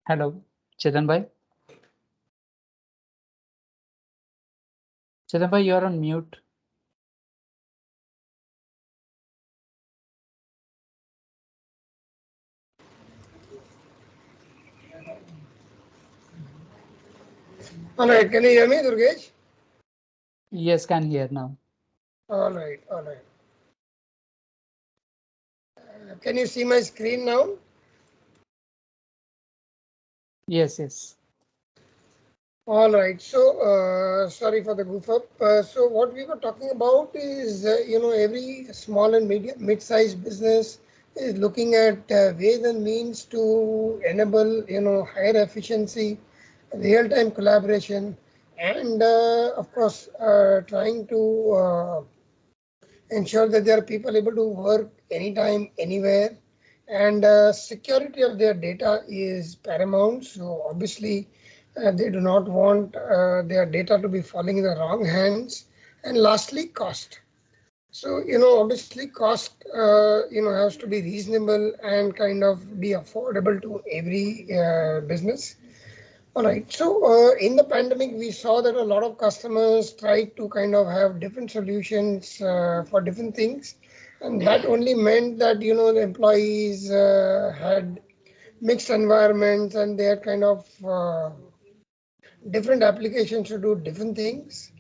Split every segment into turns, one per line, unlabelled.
Hello, Chetan bhai. Chetan bhai, you are on mute.
All right, can you hear me, Durgesh?
Yes, can hear now.
All right, all right. Can you see my screen now?
Yes, yes.
All right. So, sorry for the goof up. So, what we were talking about is, every small and mid-sized business is looking at ways and means to enable, higher efficiency, real-time collaboration, and of course, trying to ensure that there are people able to work anytime, anywhere, and security of their data is paramount. So obviously, they do not want their data to be falling in the wrong hands. And lastly, cost. So obviously, cost has to be reasonable and kind of be affordable to every business. All right. So in the pandemic, we saw that a lot of customers tried to kind of have different solutions for different things, and that only meant that the employees had mixed environments and they had kind of different applications to do different things.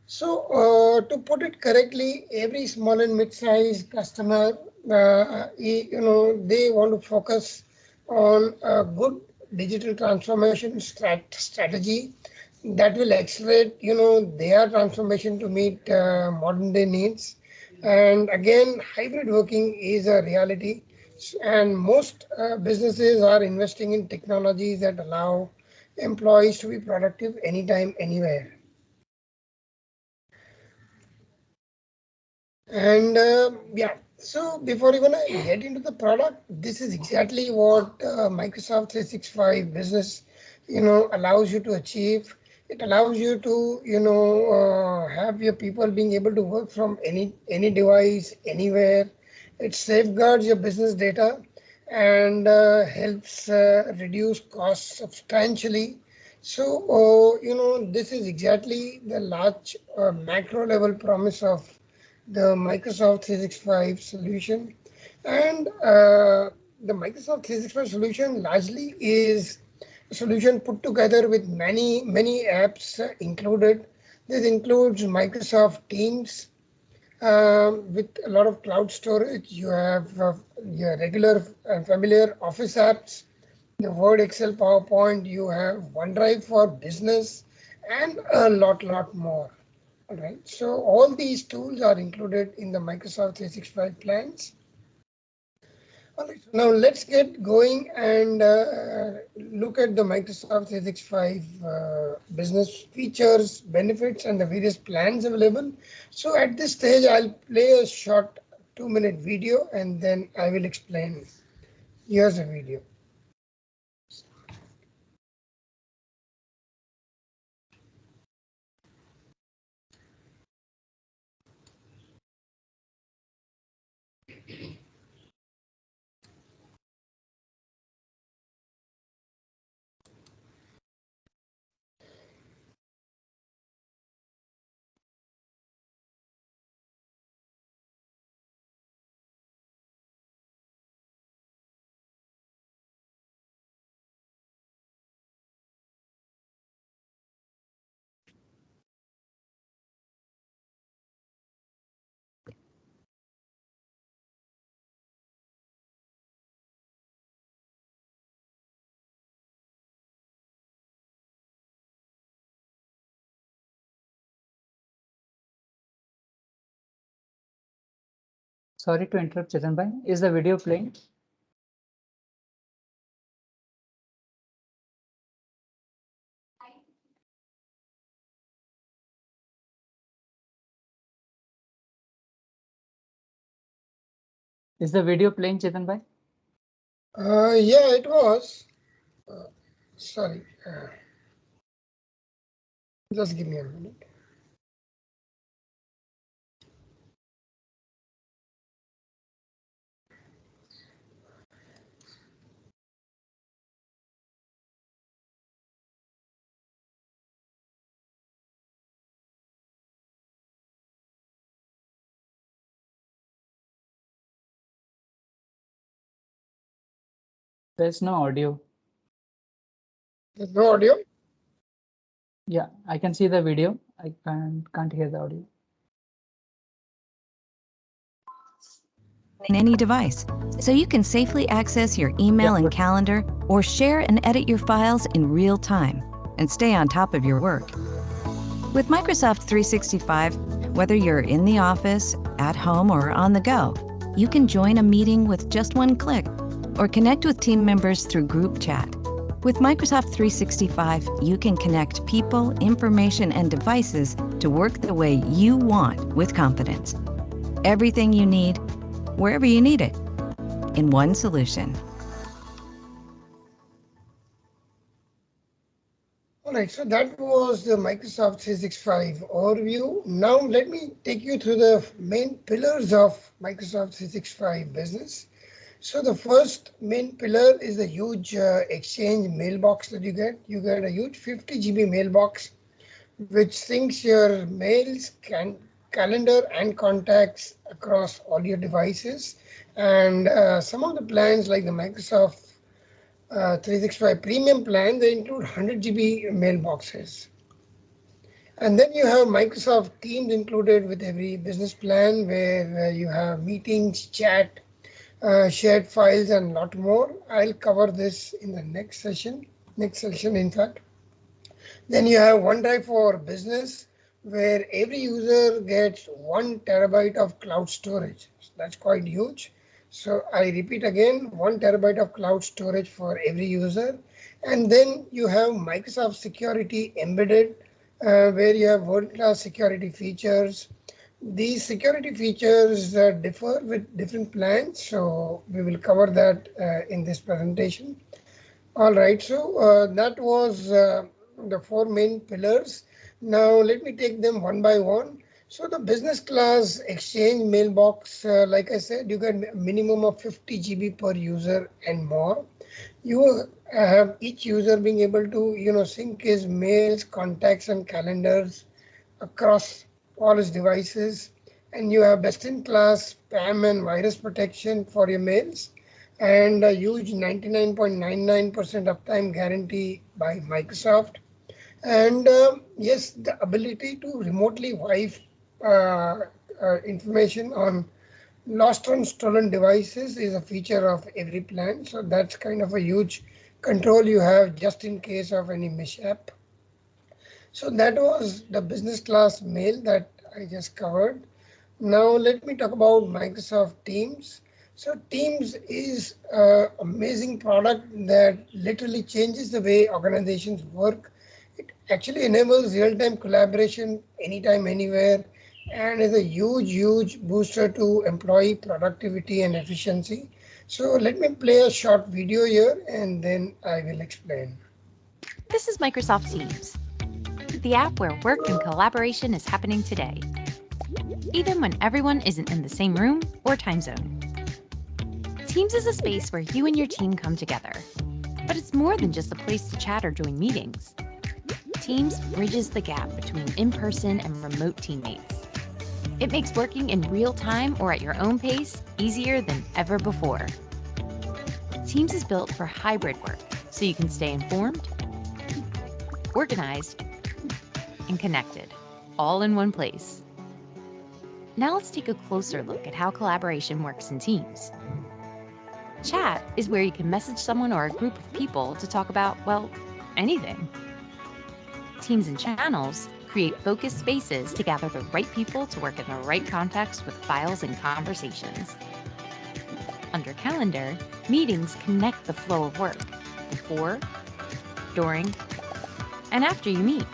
So to put it correctly, every small and mid-sized customer, they want to focus on a good digital transformation strategy that will accelerate, their transformation to meet modern day needs. And again, hybrid working is a reality, and most businesses are investing in technologies that allow employees to be productive anytime, anywhere. And yeah, so before even I get into the product, this is exactly what Microsoft 365 Business, allows you to achieve. It allows you to, have your people being able to work from any device, anywhere. It safeguards your business data and helps reduce costs substantially. So, this is exactly the large macro level promise of the Microsoft 365 solution. And the Microsoft 365 solution largely is a solution put together with many apps included. This includes Microsoft Teams with a lot of cloud storage. You have your regular and familiar Office apps, the Word, Excel, PowerPoint. You have OneDrive for business, and a lot more. All right. So all these tools are included in the Microsoft 365 plans. All right. Now let's get going and look at the Microsoft 365 business features, benefits, and the various plans available. So at this stage, I'll play a short 2-minute video and then I will explain. Here's a video.
Sorry to interrupt, Chetan bhai. Is the video playing? Is the video playing, Chetan bhai?
Yeah, it was. Sorry. Just give me a minute.
There's no audio.
There's no audio.
Yeah, I can see the video. I can't hear the audio.
In any device, so you can safely access your email and calendar or share and edit your files in real time and stay on top of your work. With Microsoft 365, whether you're in the office, at home, or on the go, you can join a meeting with just one click or connect with team members through group chat. With Microsoft 365, you can connect people, information, and devices to work the way you want with confidence. Everything you need, wherever you need it, in one solution.
All right, so that was the Microsoft 365 overview. Now let me take you through the main pillars of Microsoft 365 business. So the first main pillar is the huge Exchange mailbox that you get. You get a huge 50 GB mailbox, which syncs your mails, calendar, and contacts across all your devices. And some of the plans, like the Microsoft 365 premium plan, they include 100 GB mailboxes. And then you have Microsoft Teams included with every business plan, where you have meetings, chat, shared files, and a lot more. I'll cover this in the next session, in fact. Then you have OneDrive for Business, where every user gets 1 terabyte of cloud storage. So that's quite huge. So I repeat again, 1 terabyte of cloud storage for every user. And then you have Microsoft Security embedded, where you have world-class security features. These security features differ with different plans, so we will cover that in this presentation. All right, so that was the 4 main pillars. Now let me take them one by one. So the business class Exchange mailbox, like I said, you get a minimum of 50 GB per user and more. You have each user being able to sync his mails, contacts, and calendars across all his devices. And you have best-in-class spam and virus protection for your mails, and a huge 99.99% uptime guarantee by Microsoft. And yes, the ability to remotely wipe information on lost or stolen devices is a feature of every plan. So that's kind of a huge control you have just in case of any mishap. So that was the business class mail that I just covered. Now let me talk about Microsoft Teams. So Teams is an amazing product that literally changes the way organizations work. It actually enables real-time collaboration anytime, anywhere, and is a huge booster to employee productivity and efficiency. So let me play a short video here and then I will explain.
This is Microsoft Teams, the app where work and collaboration is happening today, even when everyone isn't in the same room or time zone. Teams is a space where you and your team come together, but it's more than just a place to chat or join meetings. Teams bridges the gap between in-person and remote teammates. It makes working in real time or at your own pace easier than ever before. Teams is built for hybrid work, so you can stay informed, organized, and connected, all in one place. Now let's take a closer look at how collaboration works in Teams. Chat is where you can message someone or a group of people to talk about, well, anything. Teams and channels create focused spaces to gather the right people to work in the right context with files and conversations. Under Calendar, meetings connect the flow of work before, during, and after you meet,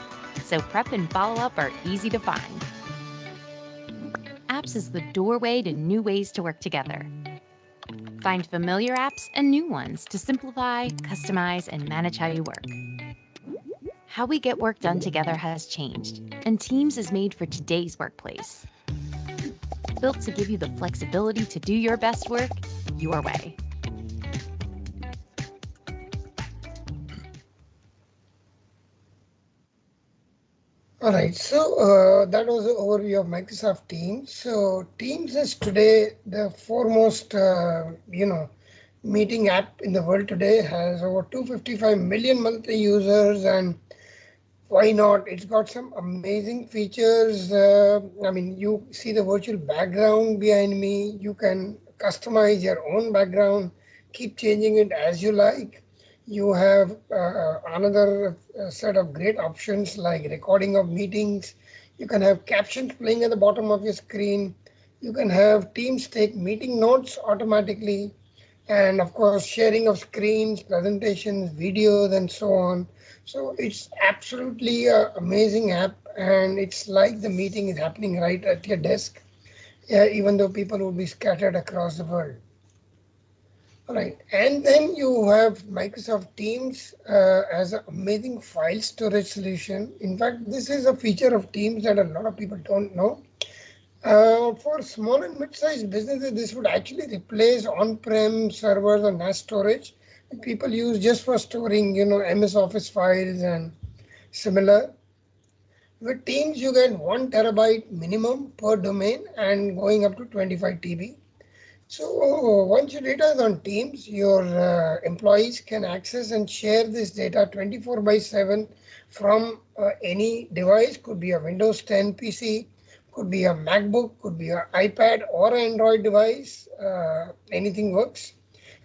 so prep and follow-up are easy to find. Apps is the doorway to new ways to work together. Find familiar apps and new ones to simplify, customize, and manage how you work. How we get work done together has changed, and Teams is made for today's workplace. Built to give you the flexibility to do your best work your way.
All right, so that was the overview of Microsoft Teams. So Teams is today the foremost, meeting app in the world today, has over 255 million monthly users, and why not? It's got some amazing features. I mean, you see the virtual background behind me. You can customize your own background, keep changing it as you like. You have another set of great options like recording of meetings. You can have captions playing at the bottom of your screen. You can have Teams take meeting notes automatically, and of course sharing of screens, presentations, videos, and so on. So it's absolutely an amazing app, and it's like the meeting is happening right at your desk, even though people will be scattered across the world. All right, and then you have Microsoft Teams as an amazing file storage solution. In fact, this is a feature of Teams that a lot of people don't know. For small and mid-sized businesses, this would actually replace on-prem servers or NAS storage that people use just for storing, MS Office files and similar. With Teams, you get 1 terabyte minimum per domain and going up to 25 TB. So once your data is on Teams, your employees can access and share this data 24/7 from any device. Could be a Windows 10 PC, could be a MacBook, could be an iPad or Android device. Anything works.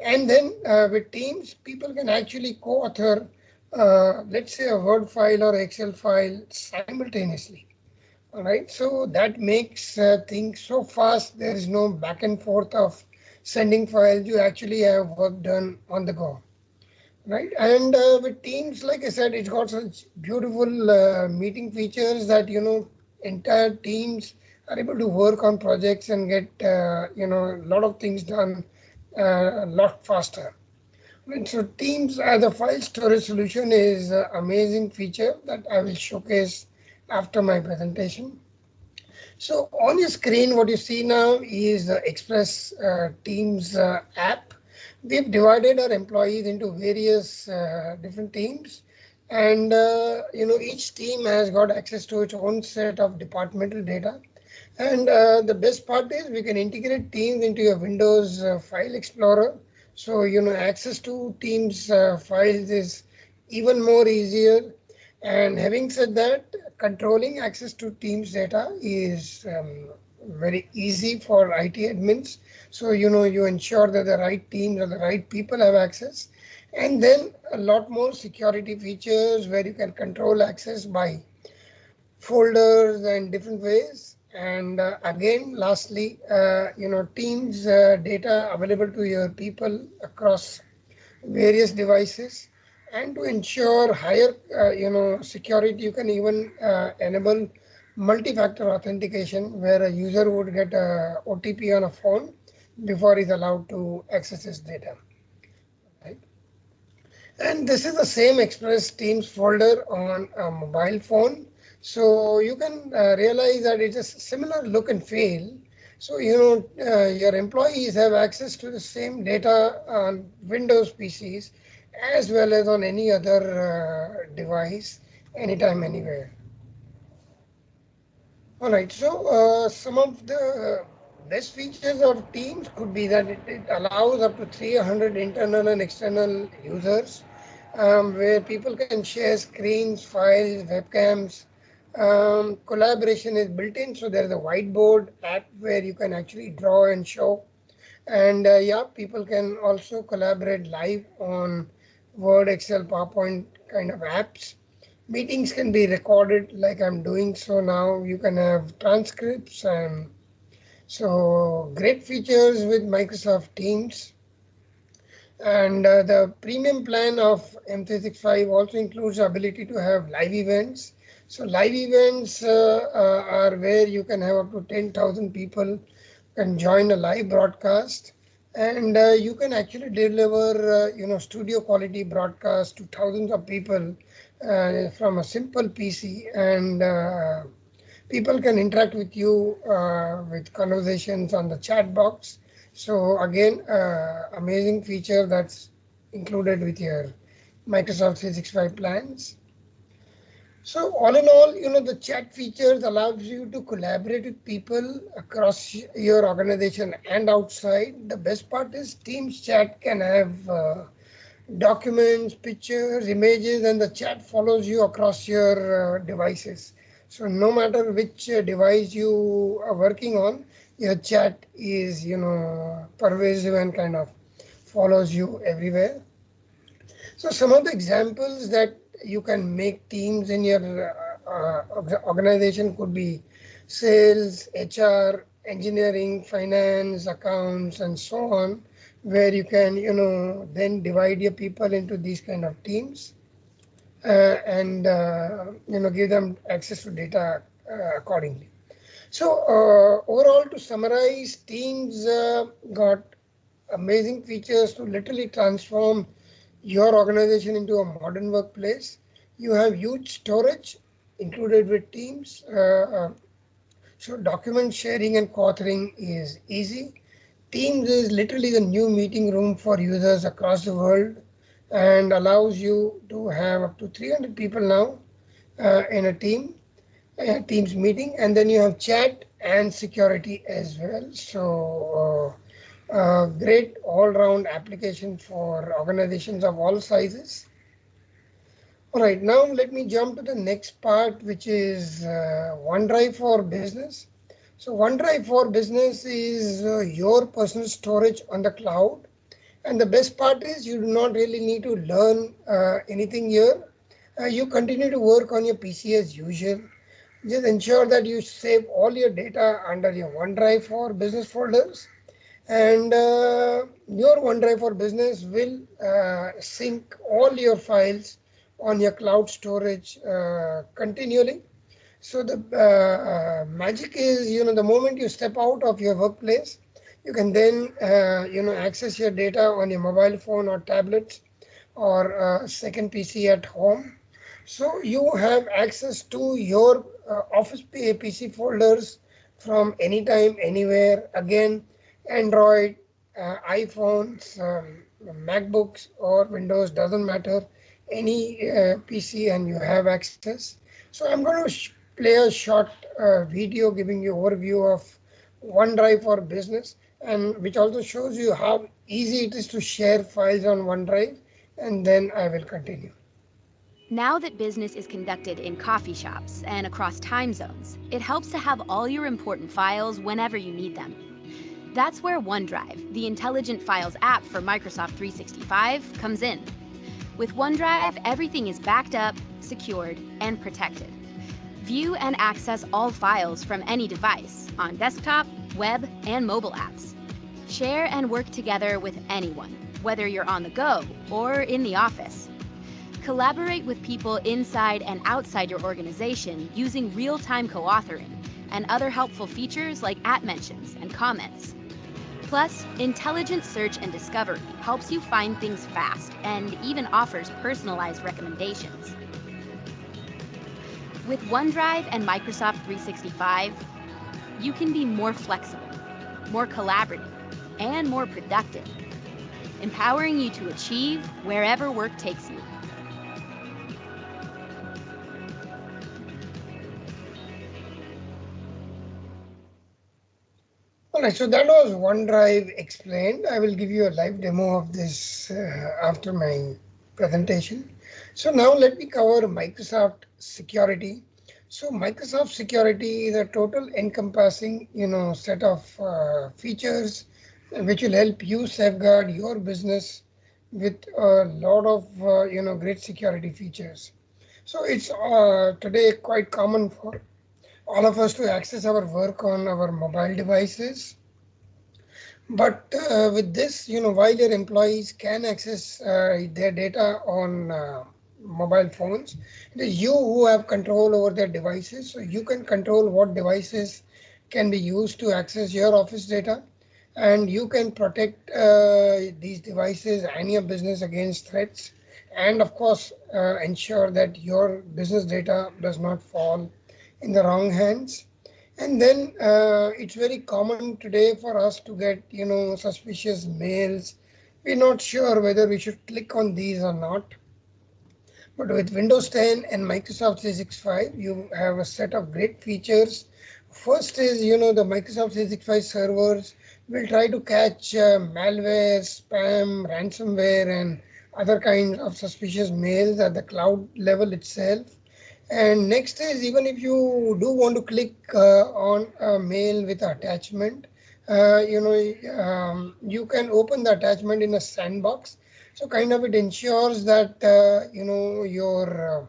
And then with Teams, people can actually co-author, let's say, a Word file or Excel file simultaneously. All right, so that makes things so fast. There is no back and forth of sending files. You actually have work done on the go, right? And with Teams, like I said, it's got such beautiful meeting features that entire teams are able to work on projects and get a lot of things done a lot faster. And so Teams as a file storage solution is an amazing feature that I will showcase after my presentation. So on your screen, what you see now is the Express Teams app. We've divided our employees into various different teams, and each team has got access to its own set of departmental data. And the best part is we can integrate Teams into your Windows File Explorer. So access to Teams files is even more easier. And having said that, controlling access to Teams data is very easy for IT admins. So you ensure that the right teams or the right people have access. And then a lot more security features where you can control access by folders and different ways. And again, lastly, Teams data available to your people across various devices. And to ensure higher, security, you can even enable multi-factor authentication, where a user would get a OTP on a phone before he's allowed to access his data. Right? And this is the same Express Teams folder on a mobile phone. So you can realize that it's a similar look and feel. So, your employees have access to the same data on Windows PCs as well as on any other device, anytime, anywhere. All right, so some of the best features of Teams could be that it allows up to 300 internal and external users, where people can share screens, files, webcams. Collaboration is built in, so there is a whiteboard app where you can actually draw and show. And people can also collaborate live on Word, Excel, PowerPoint kind of apps. Meetings can be recorded like I'm doing so now. You can have transcripts, and so great features with Microsoft Teams. And the premium plan of M365 also includes the ability to have live events. So live events are where you can have up to 10,000 people can join a live broadcast, and you can actually deliver studio quality broadcast to thousands of people from a simple PC, and people can interact with you with conversations on the chat box. So again, amazing feature that's included with your Microsoft 365 plans. So all in all, the chat features allows you to collaborate with people across your organization and outside. The best part is Teams chat can have documents, pictures, images, and the chat follows you across your devices. So no matter which device you are working on, your chat is, pervasive and kind of follows you everywhere. So some of the examples that you can make teams in your organization could be sales, HR, engineering, finance, accounts, and so on, where you can, then divide your people into these kind of teams and, give them access to data accordingly. So overall, to summarize, Teams got amazing features to literally transform your organization into a modern workplace. You have huge storage included with Teams. So document sharing and co-authoring is easy. Teams is literally the new meeting room for users across the world and allows you to have up to 300 people now in a Teams meeting, and then you have chat and security as well. So great all-round application for organizations of all sizes. All right, now let me jump to the next part, which is OneDrive for Business. So OneDrive for Business is your personal storage on the cloud. And the best part is you do not really need to learn anything here. You continue to work on your PC as usual. Just ensure that you save all your data under your OneDrive for Business folders. And your OneDrive for Business will sync all your files on your cloud storage continually. So the magic is, the moment you step out of your workplace, you can then, access your data on your mobile phone or tablets or second PC at home. So you have access to your Office PC folders from anytime, anywhere. Again, Android, iPhones, MacBooks or Windows, doesn't matter, any PC and you have access. So I'm going to play a short video giving you overview of OneDrive for Business, and which also shows you how easy it is to share files on OneDrive, and then I will continue.
Now that business is conducted in coffee shops and across time zones, it helps to have all your important files whenever you need them. That's where OneDrive, the intelligent files app for Microsoft 365, comes in. With OneDrive, everything is backed up, secured, and protected. View and access all files from any device on desktop, web, and mobile apps. Share and work together with anyone, whether you're on the go or in the office. Collaborate with people inside and outside your organization using real-time co-authoring and other helpful features like @mentions and comments. Plus, intelligent search and discovery helps you find things fast and even offers personalized recommendations. With OneDrive and Microsoft 365, you can be more flexible, more collaborative, and more productive, empowering you to achieve wherever work takes you.
All right, so that was OneDrive explained. I will give you a live demo of this after my presentation. So now let me cover Microsoft Security. So Microsoft Security is a total encompassing, set of features which will help you safeguard your business with a lot of, great security features. So it's today quite common for all of us to access our work on our mobile devices. But with this, while your employees can access their data on mobile phones, it is you who have control over their devices. So you can control what devices can be used to access your office data, and you can protect these devices and your business against threats, and of course ensure that your business data does not fall in the wrong hands. And then it's very common today for us to get, suspicious mails. We're not sure whether we should click on these or not. But with Windows 10 and Microsoft 365, you have a set of great features. First is, the Microsoft 365 servers will try to catch malware, spam, ransomware, and other kinds of suspicious mails at the cloud level itself. And next is, even if you do want to click on a mail with attachment, you can open the attachment in a sandbox. So kind of it ensures that your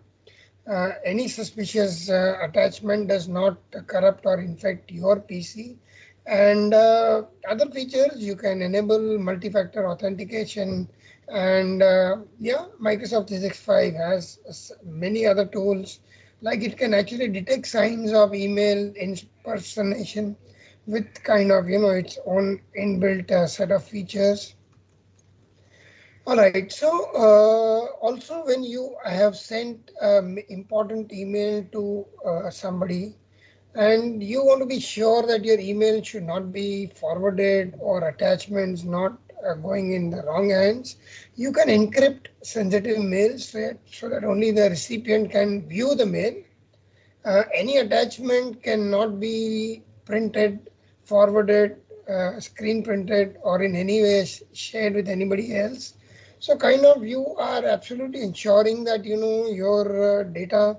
any suspicious attachment does not corrupt or infect your PC. And other features, you can enable multi-factor authentication. And yeah, Microsoft 365 has many other tools, like it can actually detect signs of email impersonation with kind of its own inbuilt set of features. All right. So also, when you have sent important email to somebody, and you want to be sure that your email should not be forwarded or attachments not going in the wrong hands, you can encrypt sensitive mails so that only the recipient can view the mail. Any attachment cannot be printed, forwarded, screen printed, or in any way shared with anybody else. So kind of you are absolutely ensuring that your data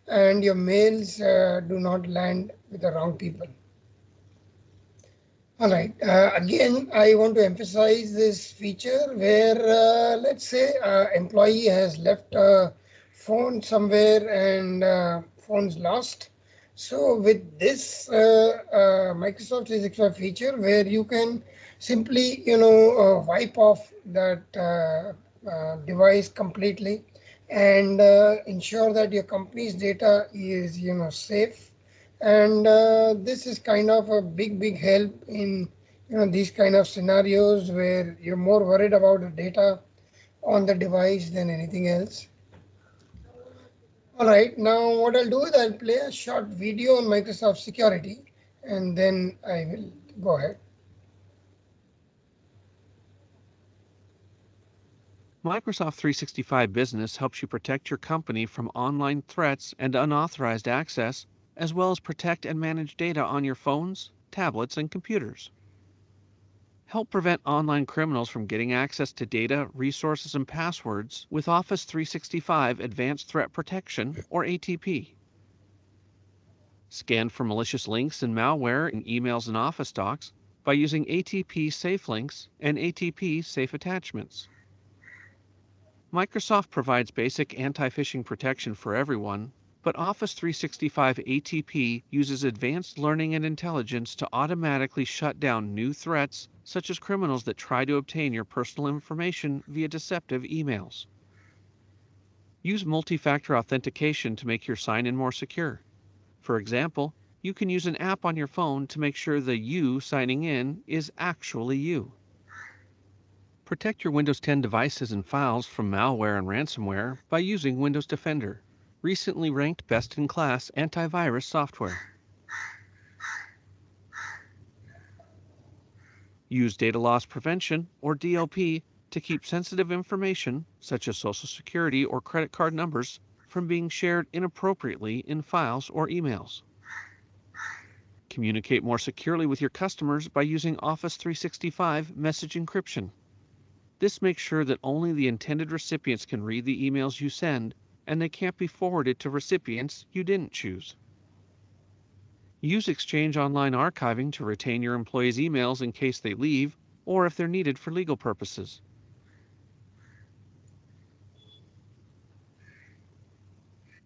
and your mails do not land with the wrong people. All right. Again, I want to emphasize this feature where, let's say, employee has left a phone somewhere and phone's lost. So with this Microsoft 365 feature, where you can simply, wipe off that device completely and ensure that your company's data is, safe. And this is kind of a big help in these kind of scenarios where you're more worried about the data on the device than anything else. All right, now what I'll do is I'll play a short video on Microsoft security, and then I will go ahead.
Microsoft 365 Business helps you protect your company from online threats and unauthorized access, as well as protect and manage data on your phones, tablets, and computers. Help prevent online criminals from getting access to data, resources, and passwords with Office 365 Advanced Threat Protection, or ATP. Scan for malicious links and malware in emails and Office docs by using ATP Safe Links and ATP Safe Attachments. Microsoft provides basic anti-phishing protection for everyone, but Office 365 ATP uses advanced learning and intelligence to automatically shut down new threats, such as criminals that try to obtain your personal information via deceptive emails. Use multi-factor authentication to make your sign-in more secure. For example, you can use an app on your phone to make sure the you signing in is actually you. Protect your Windows 10 devices and files from malware and ransomware by using Windows Defender, recently ranked best-in-class antivirus software. Use data loss prevention, or DLP, to keep sensitive information, such as Social Security or credit card numbers, from being shared inappropriately in files or emails. Communicate more securely with your customers by using Office 365 Message Encryption. This makes sure that only the intended recipients can read the emails you send, and they can't be forwarded to recipients you didn't choose. Use Exchange Online archiving to retain your employees' emails in case they leave or if they're needed for legal purposes.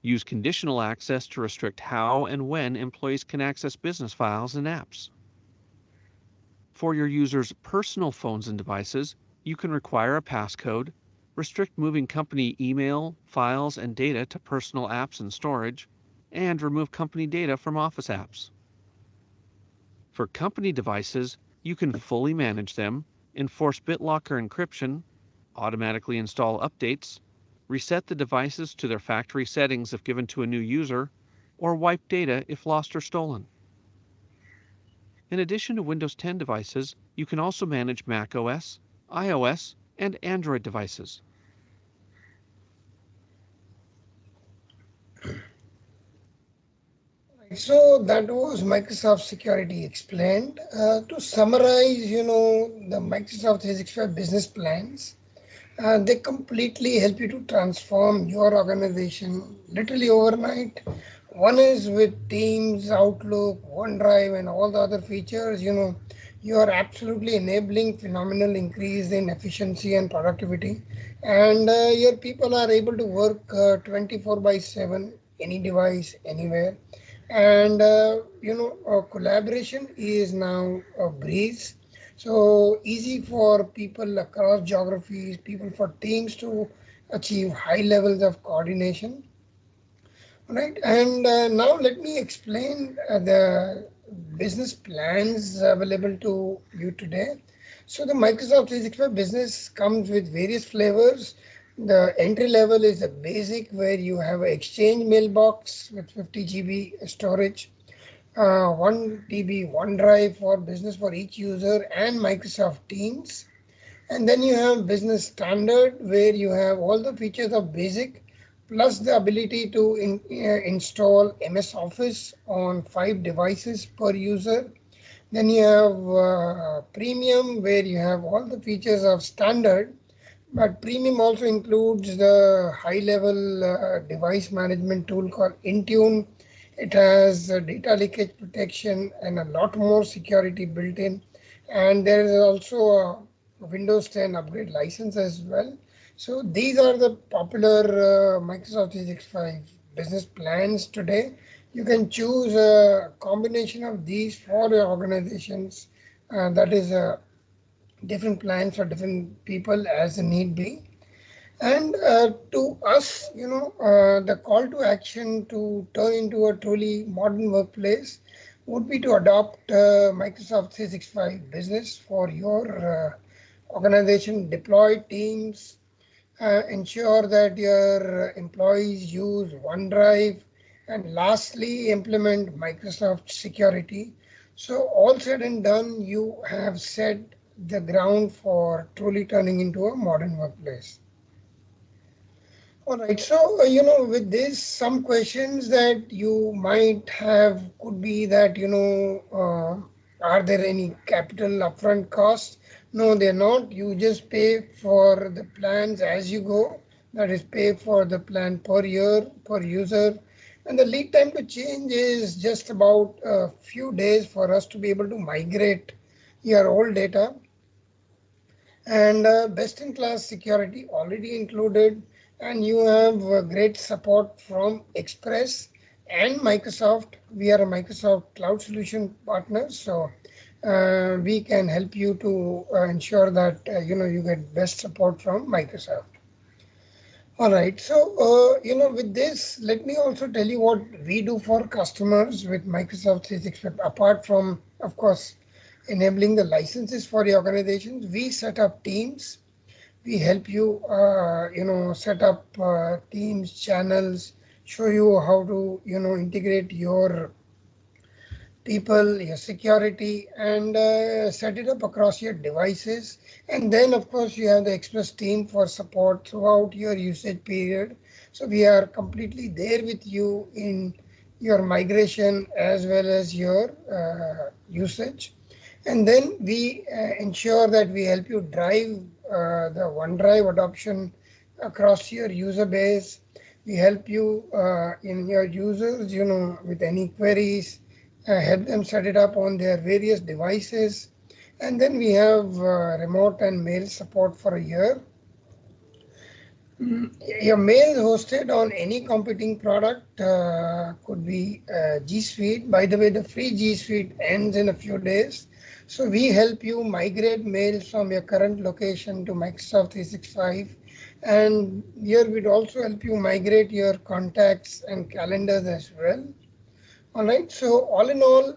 Use conditional access to restrict how and when employees can access business files and apps. For your users' personal phones and devices, you can require a passcode, restrict moving company email, files, and data to personal apps and storage, and remove company data from Office apps. For company devices, you can fully manage them, enforce BitLocker encryption, automatically install updates, reset the devices to their factory settings if given to a new user, or wipe data if lost or stolen. In addition to Windows 10 devices, you can also manage macOS, iOS, and Android devices.
So that was Microsoft Security Explained. To summarize, the Microsoft 365 business plans, they completely help you to transform your organization literally overnight. One is with Teams, Outlook, OneDrive, and all the other features. You are absolutely enabling phenomenal increase in efficiency and productivity, and your people are able to work 24/7, any device, anywhere. And collaboration is now a breeze, so easy for people across geographies, people, for teams to achieve high levels of coordination. Right, and now let me explain the business plans available to you today. So the Microsoft 365 business comes with various flavors. The entry level is a basic, where you have an Exchange mailbox with 50 GB storage, 1 TB OneDrive for business for each user, and Microsoft Teams. And then you have business standard, where you have all the features of basic plus the ability to install MS Office on 5 devices per user. Then you have premium, where you have all the features of standard, but premium also includes the high level device management tool called Intune. It has data leakage protection and a lot more security built in. And there is also a Windows 10 upgrade license as well. So these are the popular Microsoft 365 business plans today. You can choose a combination of these for your organizations. That is different plans for different people as the need be. And to us, the call to action to turn into a truly modern workplace would be to adopt Microsoft 365 Business for your organization, deploy Teams, ensure that your employees use OneDrive, and lastly, implement Microsoft Security. So all said and done, you have set the ground for truly turning into a modern workplace. All right, so with this, some questions that you might have could be that, are there any capital upfront costs? No, they're not. You just pay for the plans as you go. That is, pay for the plan per year, per user. And the lead time to change is just about a few days for us to be able to migrate your old data. And best-in-class security already included, and you have great support from Express and Microsoft. We are a Microsoft Cloud Solution partner, so we can help you to ensure that you get best support from Microsoft. All right, so with this, let me also tell you what we do for customers with Microsoft 365. Apart from, of course, enabling the licenses for the organizations, we set up teams. We help you, set up teams, channels, show you how to, integrate your people, your security, and set it up across your devices. And then, of course, you have the Express team for support throughout your usage period. So we are completely there with you in your migration as well as your usage. And then we ensure that we help you drive the OneDrive adoption across your user base. We help you in your users, with any queries, help them set it up on their various devices. And then we have remote and mail support for a year. Your mail hosted on any competing product could be G Suite. By the way, the free G Suite ends in a few days. So we help you migrate mails from your current location to Microsoft 365. And here we'd also help you migrate your contacts and calendars as well. All right, so all in all,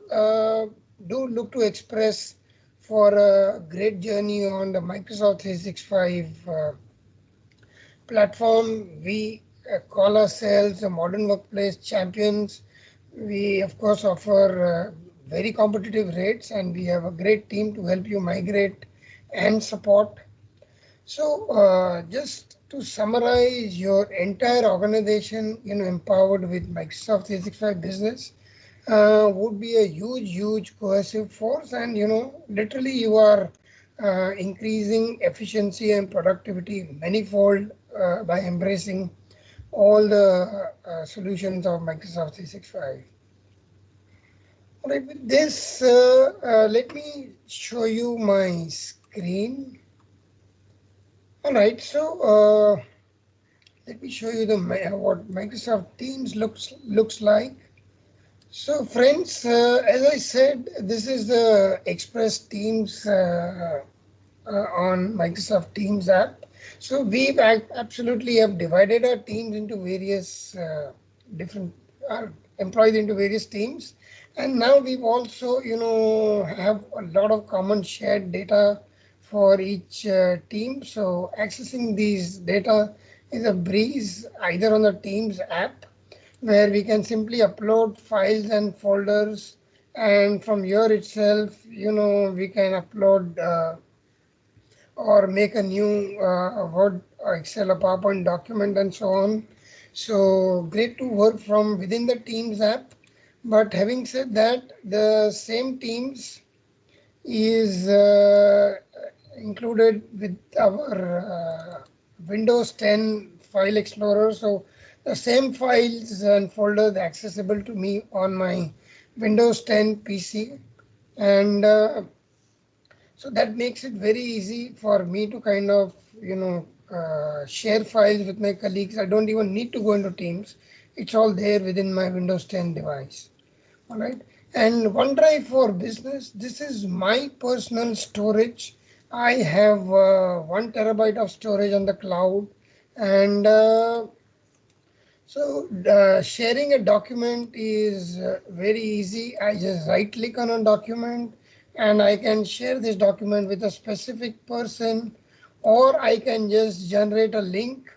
do look to Express for a great journey on the Microsoft 365 platform. We call ourselves the modern workplace champions. We, of course, offer very competitive rates, and we have a great team to help you migrate and support. So just to summarize, your entire organization, empowered with Microsoft 365 Business, would be a huge coercive force, and literally you are increasing efficiency and productivity manifold by embracing all the solutions of Microsoft 365. All right, with this, let me show you my screen. All right, so let me show you the what Microsoft Teams looks like. So friends, as I said, this is the Express Teams on Microsoft Teams app. So we absolutely have divided our teams into various different employees into various teams, and now we've also have a lot of common shared data for each team. So accessing these data is a breeze either on the Teams app, where we can simply upload files and folders, and from here itself we can upload or make a new Word or Excel or PowerPoint document and so on. So great to work from within the Teams app. But having said that, the same Teams is included with our Windows 10 file explorer. So the same files and folders accessible to me on my Windows 10 PC, and so that makes it very easy for me to kind of share files with my colleagues. I don't even need to go into Teams. It's all there within my Windows 10 device. All right. And OneDrive for Business, this is my personal storage. I have 1 TB of storage on the cloud, and so sharing a document is very easy. I just right click on a document and I can share this document with a specific person, or I can just generate a link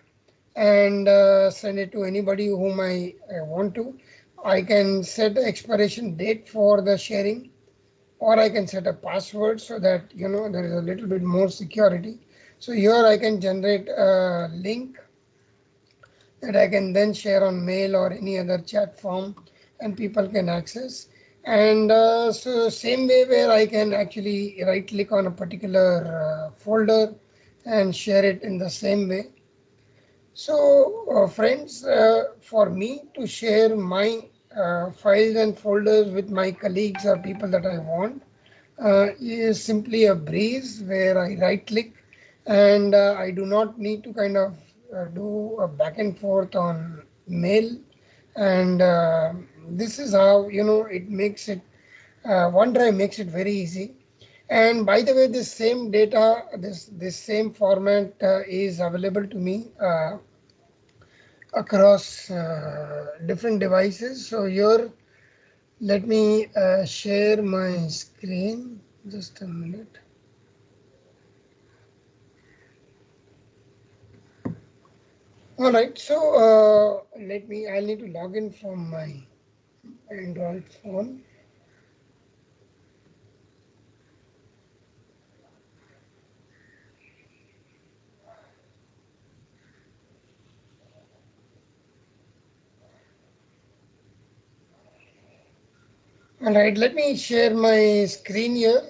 and send it to anybody whom I want to. I can set the expiration date for the sharing, or I can set a password so that there is a little bit more security. So here I can generate a link that I can then share on mail or any other chat form, and people can access. And so same way where I can actually right click on a particular folder and share it in the same way. So friends, for me to share my files and folders with my colleagues or people that I want is simply a breeze, where I right click, and I do not need to kind of do a back and forth on mail. And this is how it makes it OneDrive makes it very easy. And by the way, this same data, this same format is available to me across different devices. So here, let me share my screen. Just a minute. All right, so I'll need to log in from my Android phone. All right, let me share my screen here.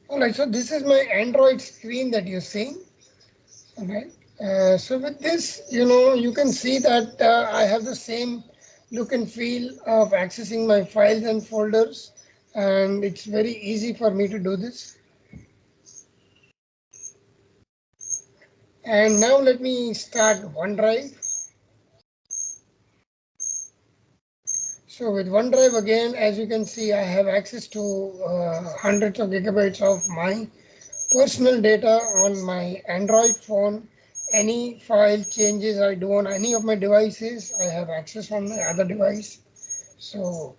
All right, so this is my Android screen that you're seeing. All right. So with this, you can see that I have the same look and feel of accessing my files and folders, and it's very easy for me to do this. And now let me start OneDrive. So with OneDrive again, as you can see, I have access to hundreds of gigabytes of my personal data on my Android phone. Any file changes I do on any of my devices, I have access on my other device. So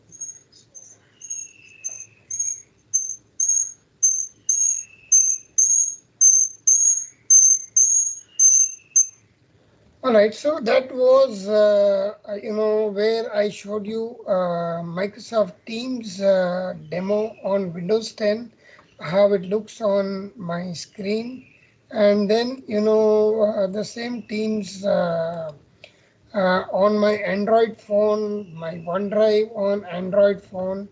all right, so that was where I showed you Microsoft Teams demo on Windows 10, how it looks on my screen. and then the same Teams on my Android phone, my OneDrive on Android phone.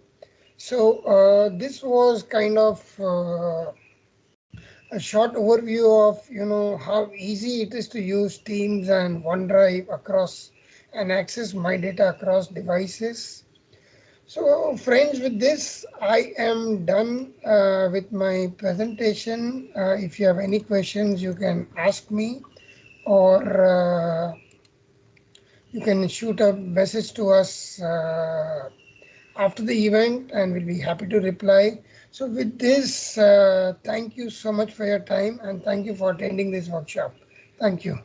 So this was kind of a short overview of how easy it is to use Teams and OneDrive across and access my data across devices. So friends, with this I am done with my presentation. If you have any questions, you can ask me, or you can shoot a message to us after the event, and we'll be happy to reply. So with this, thank you so much for your time, and thank you for attending this workshop. Thank you.